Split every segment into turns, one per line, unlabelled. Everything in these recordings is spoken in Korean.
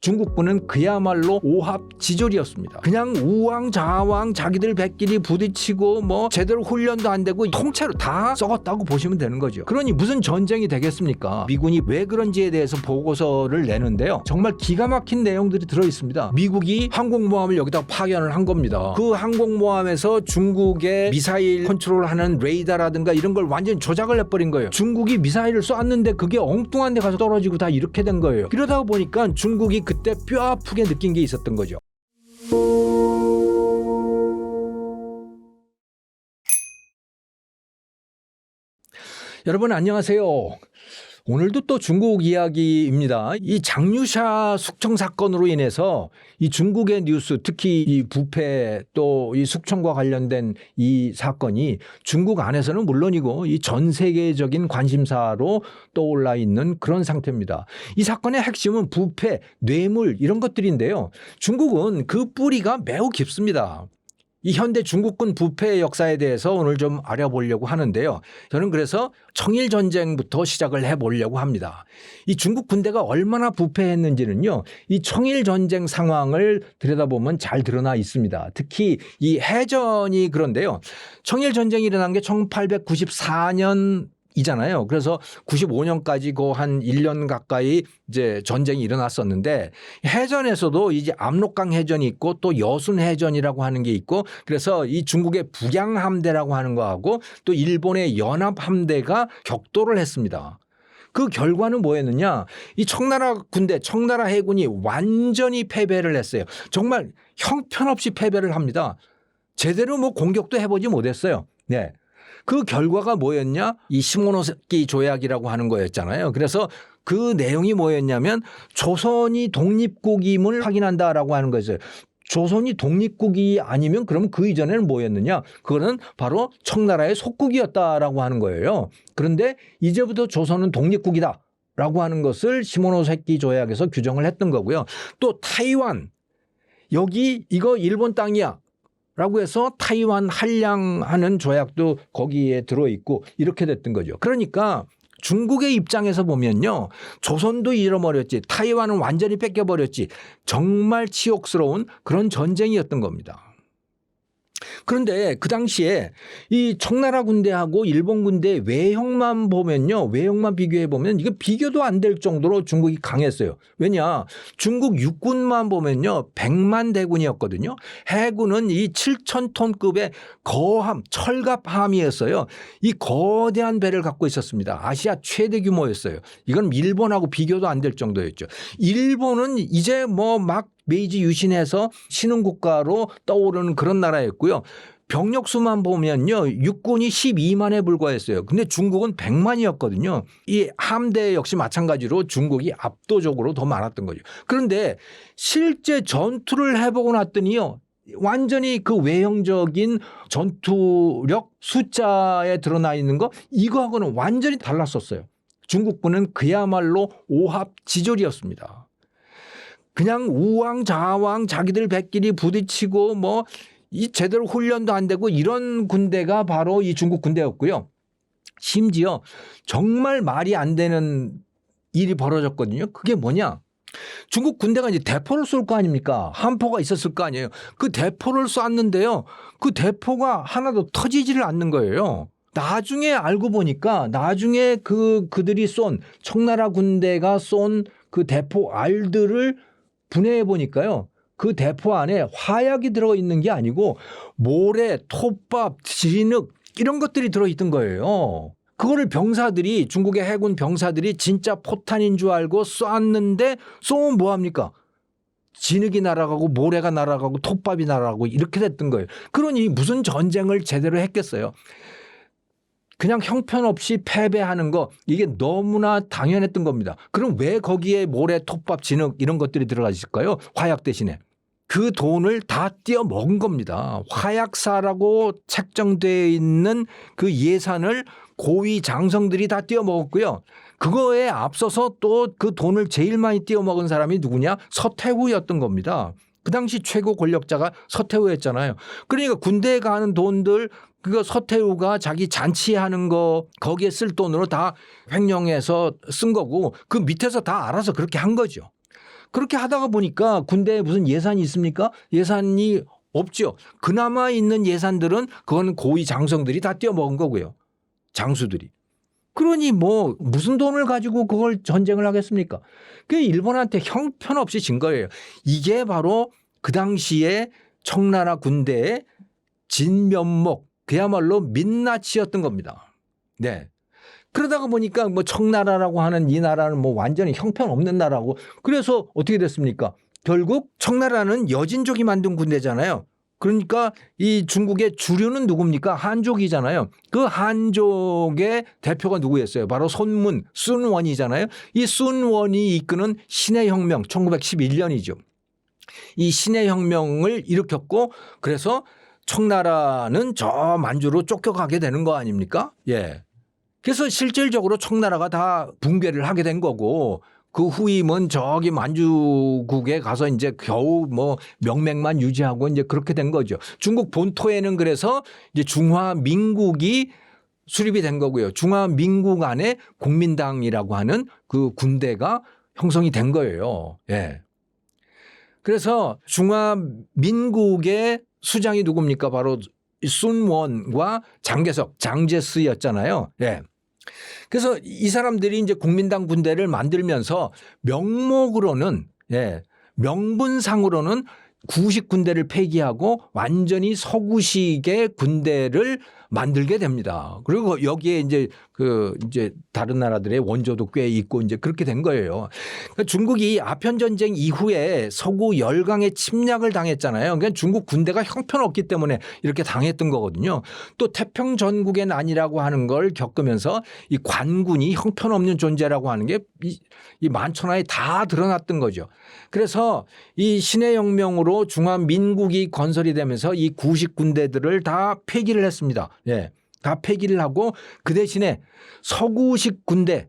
중국군은 그야말로 오합지졸이었습니다. 그냥 우왕좌왕 자기들 배끼리 부딪히고 뭐 제대로 훈련도 안 되고 통째로 다 썩었다고 보시면 되는 거죠. 그러니 무슨 전쟁이 되겠습니까? 미군이 왜 그런지에 대해서 보고서를 내는데요. 정말 기가 막힌 내용들이 들어있습니다. 미국이 항공모함을 여기다 파견을 한 겁니다. 그 항공모함에서 중국의 미사일 컨트롤하는 레이더라든가 이런 걸 완전히 조작을 해버린 거예요. 중국이 미사일을 쐈는데 그게 엉뚱한 데 가서 떨어지고 다 이렇게 된 거예요. 그러다 보니까 중국이 그때 뼈 아프게 느낀 게 있었던 거죠. 여러분 안녕하세요. 오늘도 또 중국 이야기입니다. 이 장류샤 숙청 사건으로 인해서 이 중국의 뉴스, 특히 이 부패 또 이 숙청과 관련된 이 사건이 중국 안에서는 물론이고 이 전 세계적인 관심사로 떠올라 있는 그런 상태입니다. 이 사건의 핵심은 부패, 뇌물 이런 것들인데요. 중국은 그 뿌리가 매우 깊습니다. 이 현대 중국군 부패의 역사에 대해서 오늘 좀 알아보려고 하는데요. 저는 그래서 청일전쟁부터 시작을 해보려고 합니다. 이 중국 군대가 얼마나 부패했는지는요. 이 청일전쟁 상황을 들여다보면 잘 드러나 있습니다. 특히 이 해전이 그런데요. 청일전쟁이 일어난 게 1894년 이잖아요. 그래서 95년까지 그 한 1년 가까이 이제 전쟁이 일어났었는데 해전에서도 이제 압록강 해전이 있고 또 여순 해전이라고 하는 게 있고 그래서 이 중국의 북양함대라고 하는 거하고 또 일본의 연합함대가 격돌을 했습니다. 그 결과는 뭐였느냐? 이 청나라 군대, 청나라 해군이 완전히 패배를 했어요. 정말 형편없이 패배를 합니다. 제대로 뭐 공격도 해보지 못했어요. 네. 그 결과가 뭐였냐? 이 시모노세키 조약이라고 하는 거였잖아요. 그래서 그 내용이 뭐였냐면 조선이 독립국임을 확인한다라고 하는 거였어요. 조선이 독립국이 아니면 그러면 그 이전에는 뭐였느냐? 그거는 바로 청나라의 속국이었다라고 하는 거예요. 그런데 이제부터 조선은 독립국이다라고 하는 것을 시모노세키 조약에서 규정을 했던 거고요. 또 타이완 여기 이거 일본 땅이야. 라고 해서 타이완 한량하는 조약도 거기에 들어있고 이렇게 됐던 거죠. 그러니까 중국의 입장에서 보면요. 조선도 잃어버렸지 타이완은 완전히 뺏겨버렸지 정말 치욕스러운 그런 전쟁이었던 겁니다. 그런데 그 당시에 이 청나라 군대하고 일본 군대 외형만 보면요. 외형만 비교해 보면 이거 비교도 안 될 정도로 중국이 강했어요. 왜냐? 중국 육군만 보면요. 100만 대군이었거든요. 해군은 이 7,000톤급의 거함, 철갑함이었어요. 이 거대한 배를 갖고 있었습니다. 아시아 최대 규모였어요. 이건 일본하고 비교도 안 될 정도였죠. 일본은 이제 뭐 막 메이지 유신해서 신흥국가로 떠오르는 그런 나라였고요. 병력 수만 보면요. 육군이 12만에 불과했어요. 근데 중국은 100만이었거든요. 이 함대 역시 마찬가지로 중국이 압도적으로 더 많았던 거죠. 그런데 실제 전투를 해보고 났더니요. 완전히 그 외형적인 전투력 숫자에 드러나 있는 거 이거하고는 완전히 달랐었어요. 중국군은 그야말로 오합지졸이었습니다. 그냥 우왕좌왕 자기들 배끼리 부딪히고 뭐 이 제대로 훈련도 안 되고 이런 군대가 바로 이 중국 군대였고요. 심지어 정말 말이 안 되는 일이 벌어졌거든요. 그게 뭐냐? 중국 군대가 이제 대포를 쏠 거 아닙니까? 함포가 있었을 거 아니에요. 그 대포를 쐈는데요. 그 대포가 하나도 터지지를 않는 거예요. 나중에 알고 보니까 나중에 그들이 쏜 청나라 군대가 쏜 그 대포 알들을 분해해 보니까요. 그 대포 안에 화약이 들어있는 게 아니고 모래, 톱밥, 진흙 이런 것들이 들어있던 거예요. 그거를 병사들이 중국의 해군 병사들이 진짜 포탄인 줄 알고 쐈는데 쏘면 뭐합니까? 진흙이 날아가고 모래가 날아가고 톱밥이 날아가고 이렇게 됐던 거예요. 그러니 무슨 전쟁을 제대로 했겠어요. 그냥 형편없이 패배하는 거 이게 너무나 당연했던 겁니다. 그럼 왜 거기에 모래, 톱밥, 진흙 이런 것들이 들어가 있을까요? 화약 대신에. 그 돈을 다 떼어 먹은 겁니다. 화약사라고 책정되어 있는 그 예산을 고위 장성들이 다 떼어 먹었고요. 그거에 앞서서 또 그 돈을 제일 많이 떼어 먹은 사람이 누구냐? 서태후였던 겁니다. 그 당시 최고 권력자가 서태후였잖아요. 그러니까 군대에 가는 돈들 그거 서태후가 자기 잔치하는 거 거기에 쓸 돈으로 다 횡령해서 쓴 거고 그 밑에서 다 알아서 그렇게 한 거죠. 그렇게 하다가 보니까 군대에 무슨 예산이 있습니까? 예산이 없죠. 그나마 있는 예산들은 그건 고위 장성들이 다 떼어먹은 거고요. 장수들이. 그러니 뭐 무슨 돈을 가지고 그걸 전쟁을 하겠습니까? 그 일본한테 형편없이 진 거예요. 이게 바로 그 당시에 청나라 군대의 진면목, 그야말로 민낯이었던 겁니다. 네. 그러다가 보니까 뭐 청나라라고 하는 이 나라는 뭐 완전히 형편없는 나라고, 그래서 어떻게 됐습니까? 결국 청나라는 여진족이 만든 군대잖아요. 그러니까 이 중국의 주류는 누굽니까? 한족이잖아요. 그 한족의 대표가 누구였어요? 바로 손문, 순원이잖아요. 이 순원이 이끄는 신해혁명 1911년이죠. 이 신해혁명을 일으켰고, 그래서 청나라는 저 만주로 쫓겨가게 되는 거 아닙니까? 예. 그래서 실질적으로 청나라가 다 붕괴를 하게 된 거고, 그 후임은 저기 만주국에 가서 이제 겨우 뭐 명맥만 유지하고 이제 그렇게 된 거죠. 중국 본토에는 그래서 이제 중화민국이 수립이 된 거고요. 중화민국 안에 국민당이라고 하는 그 군대가 형성이 된 거예요. 예. 그래서 중화민국의 수장이 누굽니까? 바로 순원과 장개석, 장제스였잖아요. 예. 그래서 이 사람들이 이제 국민당 군대를 만들면서 명목으로는, 예, 명분상으로는 구식 군대를 폐기하고 완전히 서구식의 군대를 만들게 됩니다. 그리고 여기에 이제 이제 다른 나라들의 원조도 꽤 있고 이제 그렇게 된 거예요. 그러니까 중국이 아편 전쟁 이후에 서구 열강에 침략을 당했잖아요. 그러니까 중국 군대가 형편없기 때문에 이렇게 당했던 거거든요. 또 태평 전국의 난이라고 하는 걸 겪으면서 이 관군이 형편없는 존재라고 하는 게 이 만천하에 다 드러났던 거죠. 그래서 이 신해혁명으로 중화민국이 건설이 되면서 이 구식 군대들을 다 폐기를 했습니다. 예. 다 폐기를 하고 그 대신에 서구식 군대를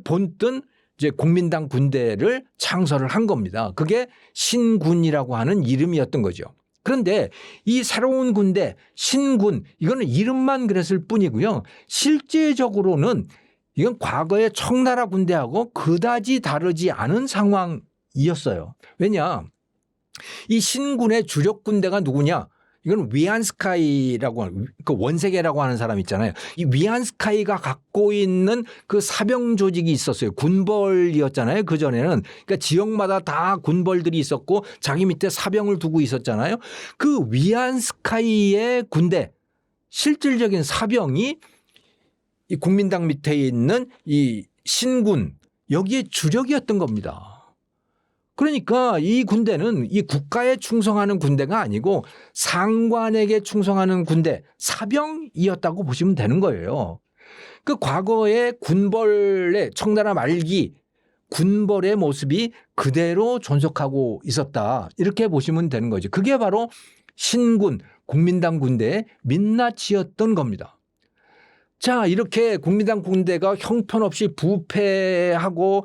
본뜬 이제 국민당 군대를 창설을 한 겁니다. 그게 신군이라고 하는 이름이었던 거죠. 그런데 이 새로운 군대 신군, 이거는 이름만 그랬을 뿐이고요. 실제적으로는 이건 과거의 청나라 군대하고 그다지 다르지 않은 상황이었어요. 왜냐? 이 신군의 주력 군대가 누구냐? 이건 위안스카이라고 하는, 그 원세계라고 하는 사람 있잖아요. 이 위안스카이가 갖고 있는 그 사병 조직이 있었어요. 군벌이었잖아요. 그전에는. 그러니까 지역마다 다 군벌들이 있었고 자기 밑에 사병을 두고 있었잖아요. 그 위안스카이의 군대, 실질적인 사병이 이 국민당 밑에 있는 이 신군, 여기에 주력이었던 겁니다. 그러니까 이 군대는 이 국가에 충성하는 군대가 아니고 상관에게 충성하는 군대, 사병이었다고 보시면 되는 거예요. 그 과거의 군벌의 청나라 말기 군벌의 모습이 그대로 존속하고 있었다. 이렇게 보시면 되는 거죠. 그게 바로 신군, 국민당 군대의 민낯이었던 겁니다. 자, 이렇게 국민당 군대가 형편없이 부패하고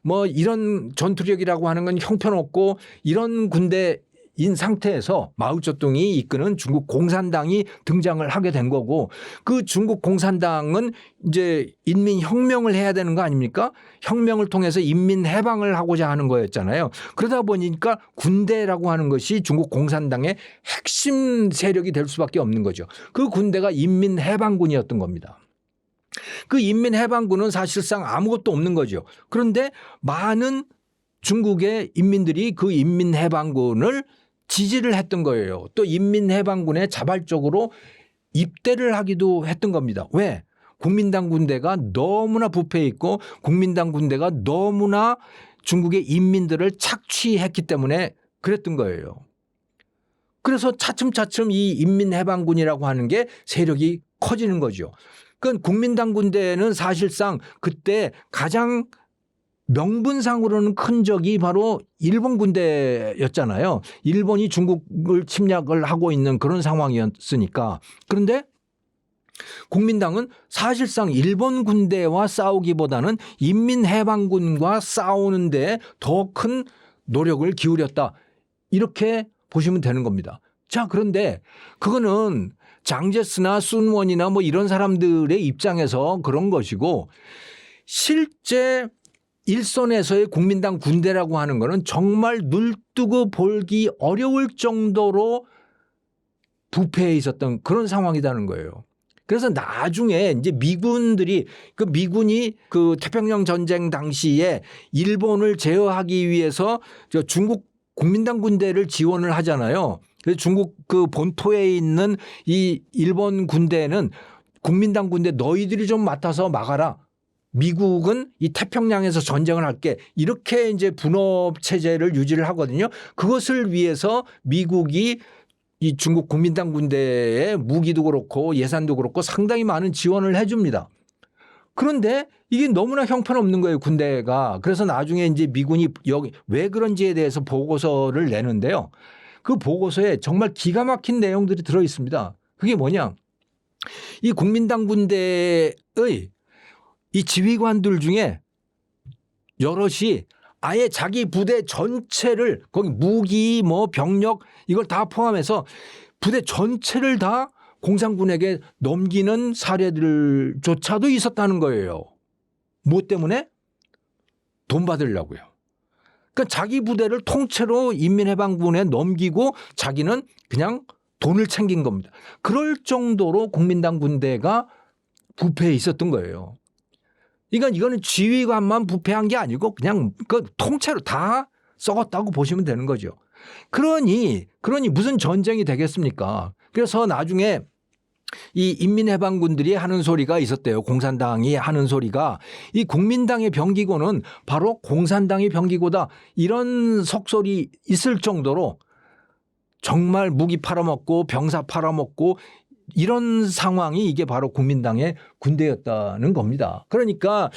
뭐 이런 전투력이라고 하는 건 형편없고 이런 군대인 상태에서 마오쩌둥이 이끄는 중국 공산당이 등장을 하게 된 거고, 그 중국 공산당은 이제 인민혁명을 해야 되는 거 아닙니까? 혁명을 통해서 인민해방을 하고자 하는 거였잖아요. 그러다 보니까 군대라고 하는 것이 중국 공산당의 핵심 세력이 될 수밖에 없는 거죠. 그 군대가 인민해방군이었던 겁니다. 그 인민해방군은 사실상 아무것도 없는 거죠. 그런데 많은 중국의 인민들이 그 인민해방군을 지지를 했던 거예요. 또 인민해방군에 자발적으로 입대를 하기도 했던 겁니다. 왜? 국민당 군대가 너무나 부패해 있고 국민당 군대가 너무나 중국의 인민들을 착취했기 때문에 그랬던 거예요. 그래서 차츰차츰 이 인민해방군이라고 하는 게 세력이 커지는 거죠. 그건 국민당 군대는 사실상 그때 가장 명분상으로는 큰 적이 바로 일본 군대였잖아요. 일본이 중국을 침략을 하고 있는 그런 상황이었으니까. 그런데 국민당은 사실상 일본 군대와 싸우기보다는 인민해방군과 싸우는 데 더 큰 노력을 기울였다. 이렇게 보시면 되는 겁니다. 자, 그런데 그거는 장제스나 순원이나 뭐 이런 사람들의 입장에서 그런 것이고, 실제 일선에서의 국민당 군대라고 하는 거는 정말 눈 뜨고 보기 어려울 정도로 부패해 있었던 그런 상황이라는 거예요. 그래서 나중에 이제 미군이 그 태평양 전쟁 당시에 일본을 제어하기 위해서 저 중국 국민당 군대를 지원을 하잖아요. 그래서 중국 그 본토에 있는 이 일본 군대는 국민당 군대 너희들이 좀 맡아서 막아라. 미국은 이 태평양에서 전쟁을 할게. 이렇게 이제 분업 체제를 유지를 하거든요. 그것을 위해서 미국이 이 중국 국민당 군대에 무기도 그렇고 예산도 그렇고 상당히 많은 지원을 해 줍니다. 그런데 이게 너무나 형편없는 거예요, 군대가. 그래서 나중에 이제 미군이 여기 왜 그런지에 대해서 보고서를 내는데요. 그 보고서에 정말 기가 막힌 내용들이 들어 있습니다. 그게 뭐냐? 이 국민당 군대의 이 지휘관들 중에 여럿이 아예 자기 부대 전체를 거기 무기 뭐 병력 이걸 다 포함해서 부대 전체를 다 공산군에게 넘기는 사례들조차도 있었다는 거예요. 뭐 때문에? 돈 받으려고요. 그러니까 자기 부대를 통째로 인민해방군에 넘기고 자기는 그냥 돈을 챙긴 겁니다. 그럴 정도로 국민당 군대가 부패해 있었던 거예요. 그러니까 이거는 지휘관만 부패한 게 아니고 그냥 그 통째로 다 썩었다고 보시면 되는 거죠. 그러니 무슨 전쟁이 되겠습니까? 그래서 나중에 이 인민해방군들이 하는 소리가 있었대요. 공산당이 하는 소리가 이 국민당의 병기고는 바로 공산당의 병기고다. 이런 속설이 있을 정도로 정말 무기 팔아먹고 병사 팔아먹고 이런 상황이 이게 바로 국민당의 군대였다는 겁니다. 그러니까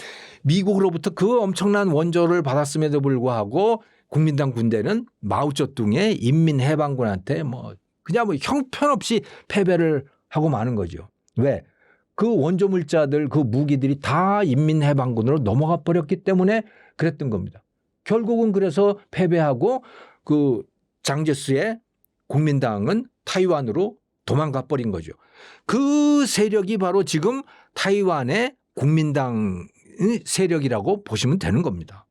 미국으로부터 그 엄청난 원조를 받았음에도 불구하고 국민당 군대는 마오쩌둥의 인민해방군한테 뭐 그냥 뭐 형편없이 패배를 하고 마는 거죠. 왜? 그 원조 물자들 그 무기들이 다 인민해방군으로 넘어가 버렸기 때문에 그랬던 겁니다. 결국은 그래서 패배하고 그 장제스의 국민당은 타이완으로 도망가 버린 거죠. 그 세력이 바로 지금 타이완의 국민당 세력이라고 보시면 되는 겁니다.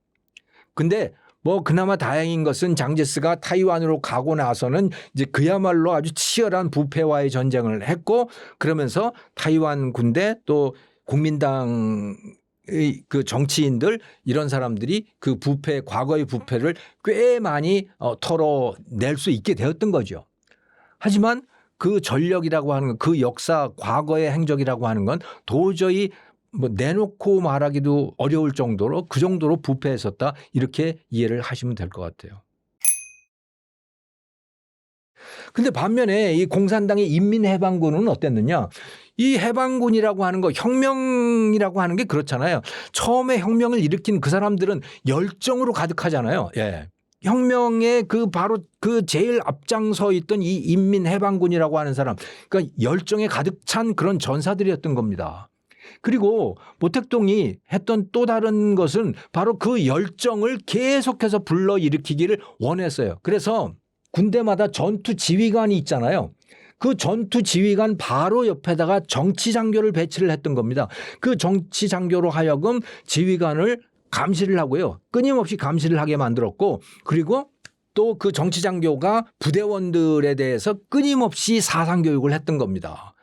근데 뭐 그나마 다행인 것은 장제스가 타이완으로 가고 나서는 이제 그야말로 아주 치열한 부패와의 전쟁을 했고 그러면서 타이완 군대 또 국민당 그 정치인들 이런 사람들이 그 부패 과거의 부패를 꽤 많이 털어낼 수 있게 되었던 거죠. 하지만 그 전력이라고 하는 건 그 역사 과거의 행적이라고 하는 건 도저히 뭐 내놓고 말하기도 어려울 정도로 그 정도로 부패했었다 이렇게 이해를 하시면 될 것 같아요. 근데 반면에 이 공산당의 인민해방군은 어땠느냐? 이 해방군이라고 하는 거 혁명이라고 하는 게 그렇잖아요. 처음에 혁명을 일으킨 그 사람들은 열정으로 가득하잖아요. 예. 혁명의 그 바로 그 제일 앞장서 있던 이 인민해방군이라고 하는 사람, 그러니까 열정에 가득 찬 그런 전사들이었던 겁니다. 그리고 모택동이 했던 또 다른 것은 바로 그 열정을 계속해서 불러일으키기를 원했어요. 그래서 군대마다 전투 지휘관이 있잖아요. 그 전투 지휘관 바로 옆에다가 정치 장교를 배치를 했던 겁니다. 그 정치 장교로 하여금 지휘관을 감시를 하고요. 끊임없이 감시를 하게 만들었고 그리고 또 그 정치 장교가 부대원들에 대해서 끊임없이 사상 교육을 했던 겁니다.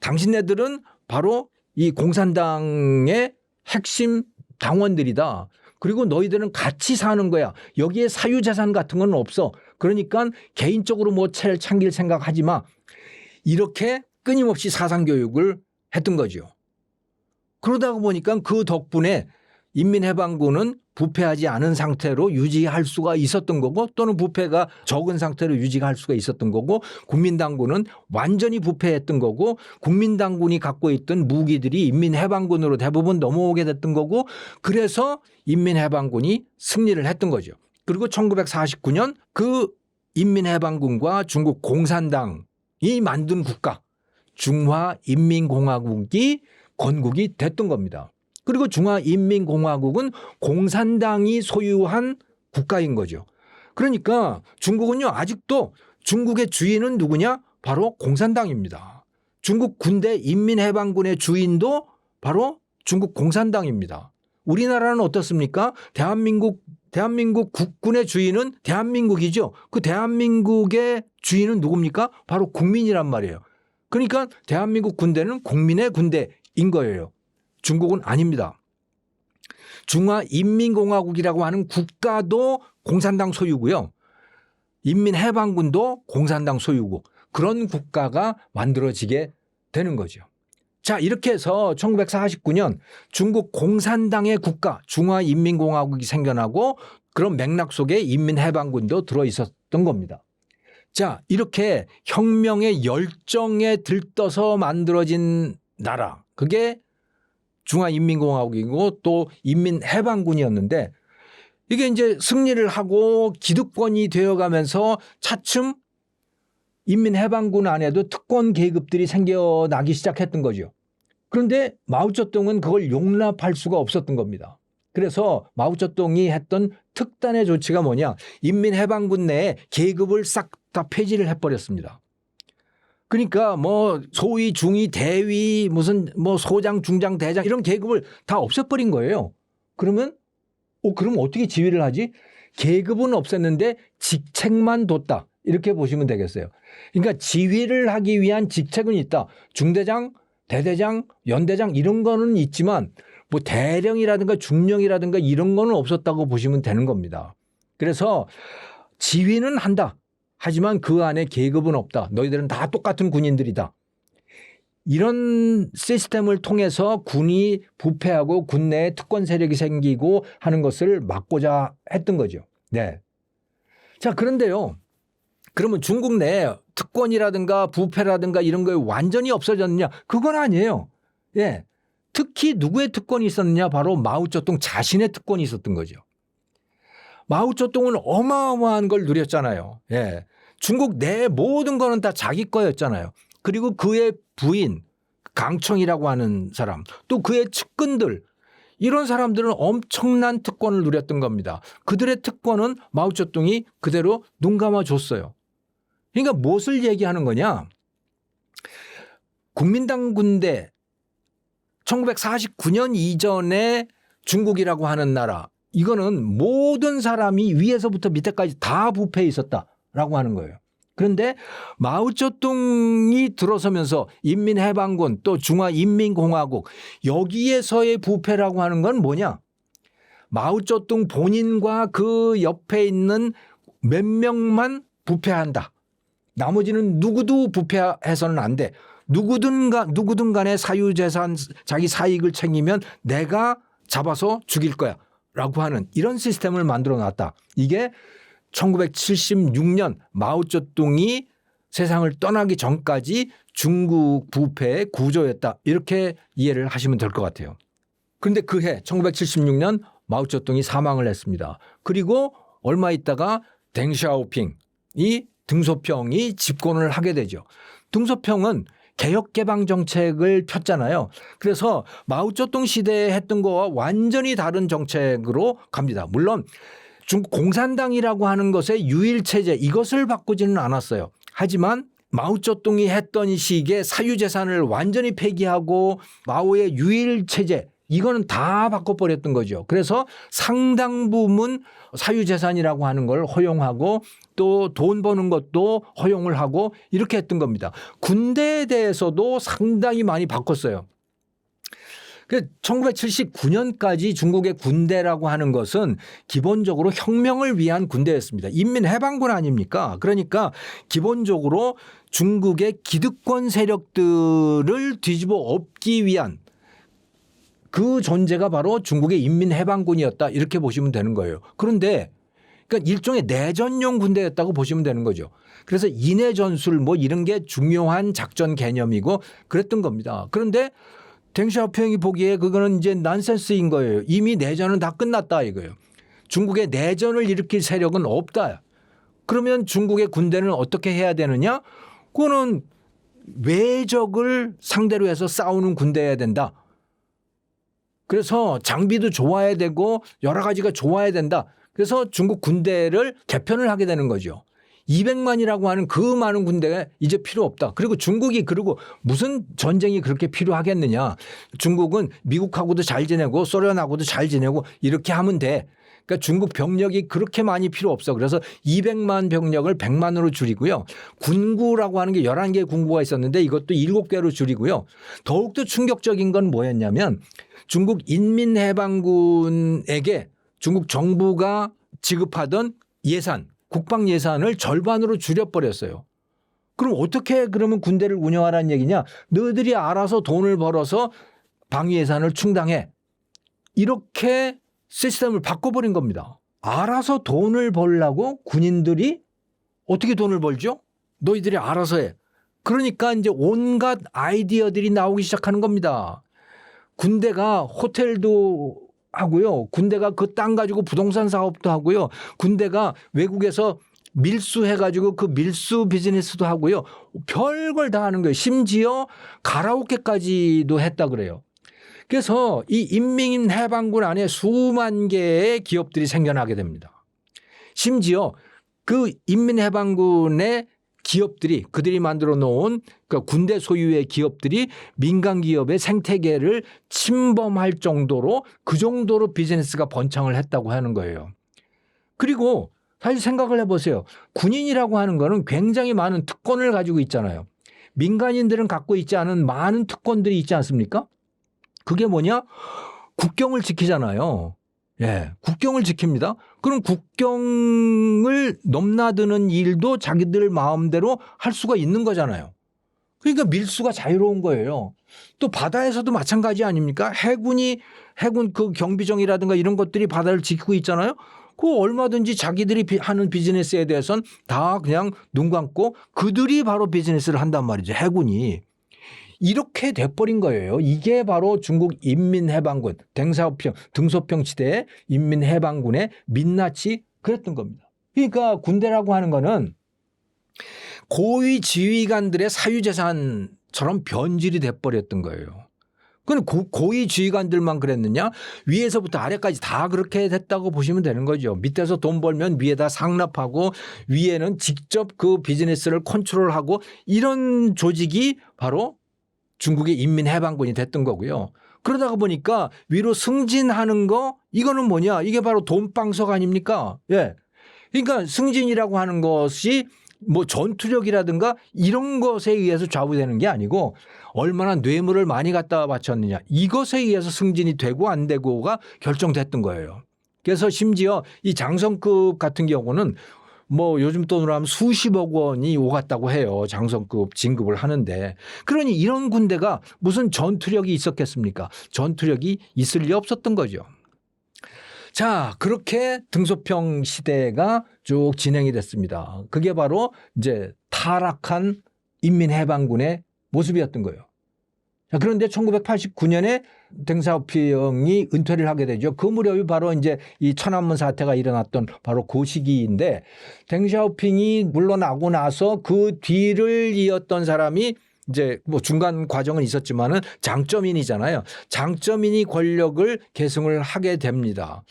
당신네들은 바로 이 공산당의 핵심 당원들이다. 그리고 너희들은 같이 사는 거야. 여기에 사유재산 같은 건 없어. 그러니까 개인적으로 뭐 챙길 생각하지 마. 이렇게 끊임없이 사상 교육을 했던 거죠. 그러다 보니까 그 덕분에 인민해방군은 부패하지 않은 상태로 유지할 수가 있었던 거고 또는 부패가 적은 상태로 유지할 수가 있었던 거고 국민당군은 완전히 부패했던 거고 국민당군이 갖고 있던 무기들이 인민해방군으로 대부분 넘어오게 됐던 거고 그래서 인민해방군이 승리를 했던 거죠. 그리고 1949년 그 인민해방군과 중국 공산당이 만든 국가 중화인민공화국이 건국이 됐던 겁니다. 그리고 중화인민공화국은 공산당이 소유한 국가인 거죠. 그러니까 중국은요 아직도 중국의 주인은 누구냐? 바로 공산당입니다. 중국 군대 인민해방군의 주인도 바로 중국 공산당입니다. 우리나라는 어떻습니까? 대한민국 국군의 주인은 대한민국이죠. 그 대한민국의 주인은 누굽니까? 바로 국민이란 말이에요. 그러니까 대한민국 군대는 국민의 군대인 거예요. 중국은 아닙니다. 중화인민공화국이라고 하는 국가도 공산당 소유고요. 인민해방군도 공산당 소유고 그런 국가가 만들어지게 되는 거죠. 자, 이렇게 해서 1949년 중국 공산당의 국가 중화인민공화국이 생겨나고 그런 맥락 속에 인민해방군도 들어있었던 겁니다. 자, 이렇게 혁명의 열정에 들떠서 만들어진 나라, 그게 중화인민공화국이고 또 인민해방군이었는데 이게 이제 승리를 하고 기득권이 되어가면서 차츰 인민해방군 안에도 특권 계급들이 생겨나기 시작했던 거죠. 그런데 마오쩌둥은 그걸 용납할 수가 없었던 겁니다. 그래서 마오쩌둥이 했던 특단의 조치가 뭐냐? 인민해방군 내에 계급을 싹 다 폐지를 해버렸습니다. 그러니까 뭐 소위, 중위, 대위, 무슨 뭐 소장, 중장, 대장 이런 계급을 다 없애버린 거예요. 그러면 그럼 어떻게 지휘를 하지? 계급은 없앴는데 직책만 뒀다. 이렇게 보시면 되겠어요. 그러니까 지휘를 하기 위한 직책은 있다. 중대장, 대대장, 연대장 이런 거는 있지만 뭐 대령이라든가 중령이라든가 이런 거는 없었다고 보시면 되는 겁니다. 그래서 지휘는 한다. 하지만 그 안에 계급은 없다. 너희들은 다 똑같은 군인들이다. 이런 시스템을 통해서 군이 부패하고 군 내에 특권 세력이 생기고 하는 것을 막고자 했던 거죠. 네. 자, 그런데요. 그러면 중국 내에 특권이라든가 부패라든가 이런 거에 완전히 없어졌느냐? 그건 아니에요. 예. 특히 누구의 특권이 있었느냐? 바로 마오쩌둥 자신의 특권이 있었던 거죠. 마오쩌둥은 어마어마한 걸 누렸잖아요. 예. 중국 내 모든 거는 다 자기 거였잖아요. 그리고 그의 부인 강청이라고 하는 사람 또 그의 측근들 이런 사람들은 엄청난 특권을 누렸던 겁니다. 그들의 특권은 마오쩌둥이 그대로 눈 감아줬어요. 그러니까 무엇을 얘기하는 거냐? 국민당 군대 1949년 이전에 중국이라고 하는 나라 이거는 모든 사람이 위에서부터 밑에까지 다 부패해 있었다라고 하는 거예요. 그런데 마오쩌둥이 들어서면서 인민해방군 또 중화인민공화국 여기에서의 부패라고 하는 건 뭐냐? 마오쩌둥 본인과 그 옆에 있는 몇 명만 부패한다. 나머지는 누구도 부패해서는 안 돼. 누구든 간에 사유재산 자기 사익을 챙기면 내가 잡아서 죽일 거야. 라고 하는 이런 시스템을 만들어 놨다. 이게 1976년 마오쩌둥이 세상을 떠나기 전까지 중국 부패의 구조였다. 이렇게 이해를 하시면 될 것 같아요. 그런데 그 해 1976년 마오쩌둥이 사망을 했습니다. 그리고 얼마 있다가 댕샤오핑이 등소평이 집권을 하게 되죠. 등소평은 개혁개방 정책을 폈잖아요. 그래서 마오쩌둥 시대에 했던 거와 완전히 다른 정책으로 갑니다. 물론 중국 공산당이라고 하는 것의 유일체제 이것을 바꾸지는 않았어요. 하지만 마오쩌둥이 했던 시기에 사유재산을 완전히 폐기하고 마오의 유일체제 이거는 다 바꿔버렸던 거죠. 그래서 상당 부분 사유재산이라고 하는 걸 허용하고 또 돈 버는 것도 허용을 하고 이렇게 했던 겁니다. 군대에 대해서도 상당히 많이 바꿨어요. 1979년까지 중국의 군대라고 하는 것은 기본적으로 혁명을 위한 군대였습니다. 인민해방군 아닙니까? 그러니까 기본적으로 중국의 기득권 세력들을 뒤집어 엎기 위한 그 존재가 바로 중국의 인민해방군이었다 이렇게 보시면 되는 거예요. 그런데 그러니까 일종의 내전용 군대였다고 보시면 되는 거죠. 그래서 인해 전술 뭐 이런 게 중요한 작전 개념이고 그랬던 겁니다. 그런데 댕샤오핑이 보기에 그거는 이제 난센스인 거예요. 이미 내전은 다 끝났다 이거예요. 중국의 내전을 일으킬 세력은 없다. 그러면 중국의 군대는 어떻게 해야 되느냐? 그거는 외적을 상대로 해서 싸우는 군대여야 된다. 그래서 장비도 좋아야 되고 여러 가지가 좋아야 된다. 그래서 중국 군대를 개편을 하게 되는 거죠. 200만이라고 하는 그 많은 군대가 이제 필요 없다. 그리고 중국이 그리고 무슨 전쟁이 그렇게 필요하겠느냐. 중국은 미국하고도 잘 지내고 소련하고도 잘 지내고 이렇게 하면 돼. 그러니까 중국 병력이 그렇게 많이 필요 없어. 그래서 200만 병력을 100만으로 줄이고요. 군구라고 하는 게 11개의 군구가 있었는데 이것도 7개로 줄이고요. 더욱더 충격적인 건 뭐였냐면 중국 인민해방군에게 중국 정부가 지급하던 예산, 국방 예산을 절반으로 줄여버렸어요. 그럼 어떻게 그러면 군대를 운영하라는 얘기냐. 너희들이 알아서 돈을 벌어서 방위 예산을 충당해. 이렇게 시스템을 바꿔버린 겁니다. 알아서 돈을 벌라고 군인들이 어떻게 돈을 벌죠? 너희들이 알아서 해. 그러니까 이제 온갖 아이디어들이 나오기 시작하는 겁니다. 군대가 호텔도 하고요. 군대가 그 땅 가지고 부동산 사업도 하고요. 군대가 외국에서 밀수해가지고 그 밀수 비즈니스도 하고요. 별걸 다 하는 거예요. 심지어 가라오케까지도 했다 그래요. 그래서 이 인민해방군 안에 수만 개의 기업들이 생겨나게 됩니다. 심지어 그 인민해방군의 기업들이 그들이 만들어 놓은 그러니까 군대 소유의 기업들이 민간 기업의 생태계를 침범할 정도로 그 정도로 비즈니스가 번창을 했다고 하는 거예요. 그리고 사실 생각을 해보세요. 군인이라고 하는 거는 굉장히 많은 특권을 가지고 있잖아요. 민간인들은 갖고 있지 않은 많은 특권들이 있지 않습니까? 그게 뭐냐? 국경을 지키잖아요. 예, 국경을 지킵니다. 그럼 국경을 넘나드는 일도 자기들 마음대로 할 수가 있는 거잖아요. 그러니까 밀수가 자유로운 거예요. 또 바다에서도 마찬가지 아닙니까? 해군 그 경비정이라든가 이런 것들이 바다를 지키고 있잖아요. 그 얼마든지 자기들이 하는 비즈니스에 대해서는 다 그냥 눈 감고 그들이 바로 비즈니스를 한단 말이죠. 해군이. 이렇게 돼버린 거예요. 이게 바로 중국 인민해방군 등소평 시대의 인민해방군의 민낯이 그랬던 겁니다. 그러니까 군대라고 하는 거는 고위 지휘관들의 사유재산처럼 변질이 돼버렸던 거예요. 그건 고위 지휘관들만 그랬느냐? 위에서부터 아래까지 다 그렇게 됐다고 보시면 되는 거죠. 밑에서 돈 벌면 위에다 상납하고 위에는 직접 그 비즈니스를 컨트롤하고 이런 조직이 바로 중국의 인민해방군이 됐던 거고요. 그러다가 보니까 위로 승진하는 거 이거는 뭐냐? 이게 바로 돈방석 아닙니까? 예. 그러니까 승진이라고 하는 것이 뭐 전투력이라든가 이런 것에 의해서 좌우되는 게 아니고 얼마나 뇌물을 많이 갖다 바쳤느냐 이것에 의해서 승진이 되고 안 되고가 결정됐던 거예요. 그래서 심지어 이 장성급 같은 경우는 뭐 요즘 돈으로 하면 수십억 원이 오갔다고 해요. 장성급 진급을 하는데. 그러니 이런 군대가 무슨 전투력이 있었겠습니까? 전투력이 있을 리 없었던 거죠. 자, 그렇게 등소평 시대가 쭉 진행이 됐습니다. 그게 바로 이제 타락한 인민해방군의 모습이었던 거예요. 자, 그런데 1989년에 덩샤오핑이 은퇴를 하게 되죠. 그 무렵이 바로 이제 이 천안문 사태가 일어났던 바로 그 시기인데 덩샤오핑이 물러나고 나서 그 뒤를 이었던 사람이 이제 뭐 중간 과정은 있었지만은 장쩌민이잖아요. 장쩌민이 권력을 계승을 하게 됩니다.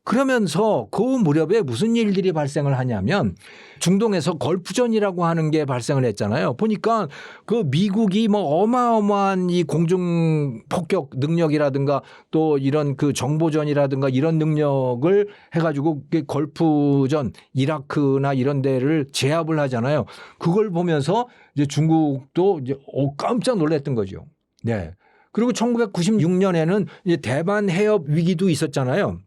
그러면서 그 무렵에 무슨 일들이 발생을 하냐면 중동에서 걸프전이라고 하는 게 발생을 했잖아요. 보니까 그 미국이 뭐 어마어마한 이 공중 폭격 능력이라든가 또 이런 그 정보전이라든가 이런 능력을 해가지고 걸프전 이라크나 이런 데를 제압을 하잖아요. 그걸 보면서 이제 중국도 이제 깜짝 놀랐던 거죠. 네. 그리고 1996년에는 이제 대만 해협 위기도 있었잖아요.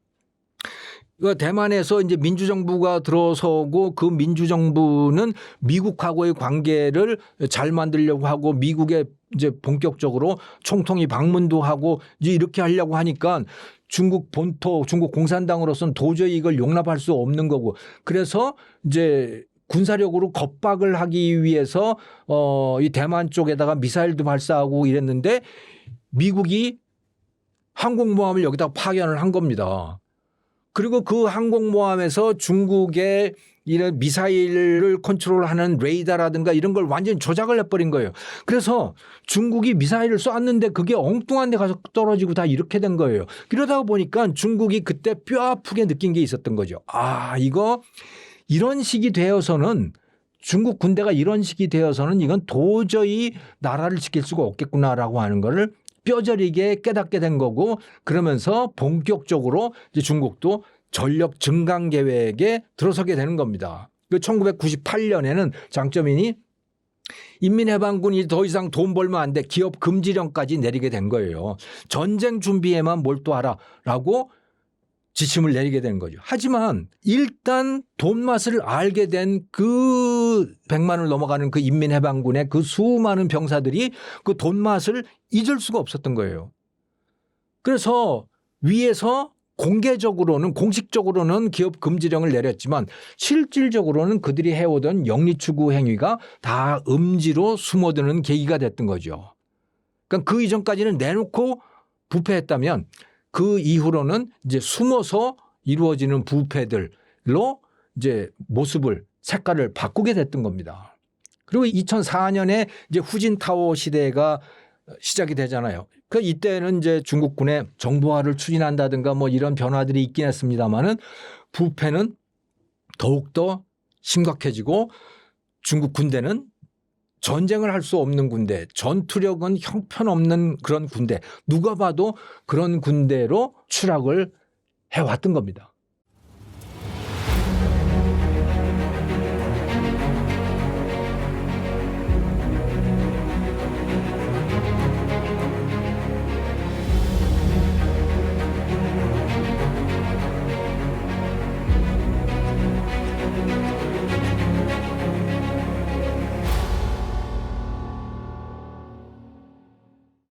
대만에서 이제 민주정부가 들어서고 그 민주정부는 미국하고의 관계를 잘 만들려고 하고 미국에 이제 본격적으로 총통이 방문도 하고 이제 이렇게 하려고 하니까 중국 본토, 중국 공산당으로서는 도저히 이걸 용납할 수 없는 거고 그래서 이제 군사력으로 겁박을 하기 위해서 이 대만 쪽에다가 미사일도 발사하고 이랬는데 미국이 항공모함을 여기다 파견을 한 겁니다. 그리고 그 항공모함에서 중국의 이런 미사일을 컨트롤하는 레이더라든가 이런 걸 완전히 조작을 해버린 거예요. 그래서 중국이 미사일을 쐈는데 그게 엉뚱한 데 가서 떨어지고 다 이렇게 된 거예요. 그러다 보니까 중국이 그때 뼈 아프게 느낀 게 있었던 거죠. 아, 이거 이런 식이 되어서는 중국 군대가 이런 식이 되어서는 이건 도저히 나라를 지킬 수가 없겠구나라고 하는 거를 뼈저리게 깨닫게 된 거고, 그러면서 본격적으로 이제 중국도 전력 증강 계획에 들어서게 되는 겁니다. 1998년에는 장쩌민이 인민해방군이 더 이상 돈 벌면 안 돼, 기업 금지령까지 내리게 된 거예요. 전쟁 준비에만 몰두하라라고 지침을 내리게 되는 거죠. 하지만 일단 돈 맛을 알게 된 그 100만을 넘어가는 그 인민해방군의 그 수많은 병사들이 그 돈 맛을 잊을 수가 없었던 거예요. 그래서 위에서 공개적으로는, 공식적으로는 기업 금지령을 내렸지만 실질적으로는 그들이 해오던 영리추구 행위가 다 음지로 숨어드는 계기가 됐던 거죠. 그러니까 그 이전까지는 내놓고 부패했다면 그 이후로는 이제 숨어서 이루어지는 부패들로 이제 모습을, 색깔을 바꾸게 됐던 겁니다. 그리고 2004년에 이제 후진타오 시대가 시작이 되잖아요. 그 이때는 이제 중국군의 정보화를 추진한다든가 뭐 이런 변화들이 있긴 했습니다만은 부패는 더욱더 심각해지고, 중국 군대는 전쟁을 할 수 없는 군대, 전투력은 형편없는 그런 군대, 누가 봐도 그런 군대로 추락을 해왔던 겁니다.